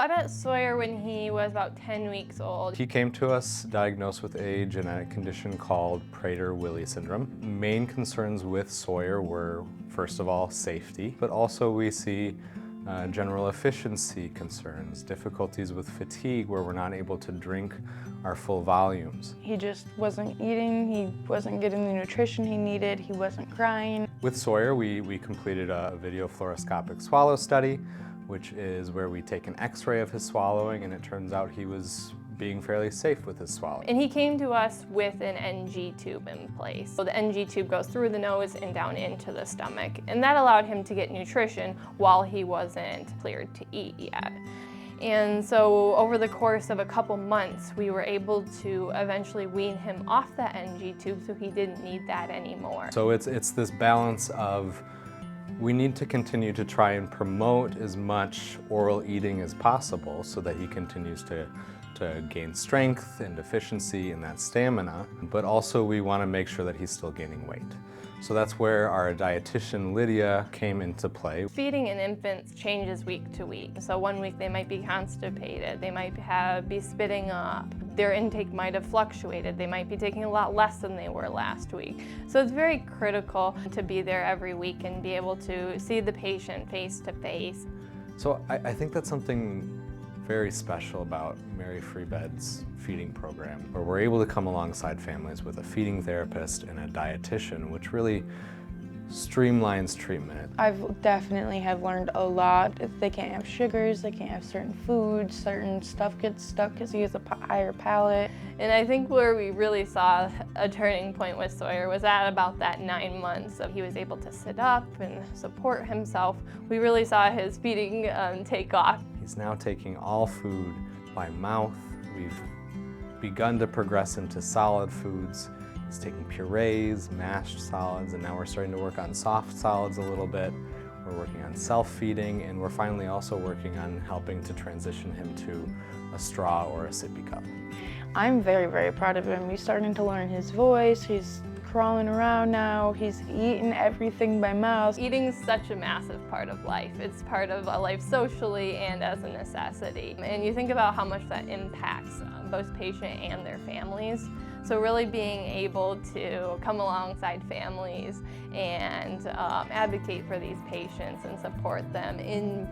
I met Sawyer when he was about 10 weeks old. He came to us diagnosed with a genetic condition called Prader-Willi syndrome. Main concerns with Sawyer were, first of all, safety, but also we see general efficiency concerns, difficulties with fatigue where we're not able to drink our full volumes. He just wasn't eating, he wasn't getting the nutrition he needed, he wasn't crying. With Sawyer, we completed a video fluoroscopic swallow study, which is where we take an x-ray of his swallowing, and it turns out he was being fairly safe with his swallowing. And he came to us with an NG tube in place. So the NG tube goes through the nose and down into the stomach, and that allowed him to get nutrition while he wasn't cleared to eat yet. And so over the course of a couple months, we were able to eventually wean him off that NG tube so he didn't need that anymore. So it's this balance of we need to continue to try and promote as much oral eating as possible so that he continues to gain strength and efficiency and that stamina, but also we want to make sure that he's still gaining weight. So that's where our dietitian, Lydia, came into play. Feeding in infants changes week to week. So one week they might be constipated, they might be spitting up, their intake might have fluctuated, they might be taking a lot less than they were last week. So it's very critical to be there every week and be able to see the patient face to face. So I think that's something very special about Mary Free Bed's feeding program, where we're able to come alongside families with a feeding therapist and a dietitian, which really streamlines treatment. I've definitely have learned a lot. If they can't have sugars, they can't have certain foods, certain stuff gets stuck because he has a higher palate. And I think where we really saw a turning point with Sawyer was at about that 9 months. So he was able to sit up and support himself. We really saw his feeding take off. He's now taking all food by mouth. We've begun to progress into solid foods. He's taking purees, mashed solids, and now we're starting to work on soft solids a little bit. We're working on self-feeding, and we're finally also working on helping to transition him to a straw or a sippy cup. I'm very, very proud of him. He's starting to learn his voice. He's crawling around now. He's eating everything by mouth. Eating is such a massive part of life. It's part of life socially and as a necessity. And you think about how much that impacts both patient and their families. So really being able to come alongside families and advocate for these patients and support them in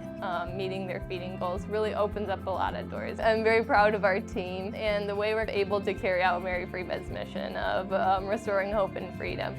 meeting their feeding goals really opens up a lot of doors. I'm very proud of our team and the way we're able to carry out Mary Free Bed's mission of restoring hope and freedom.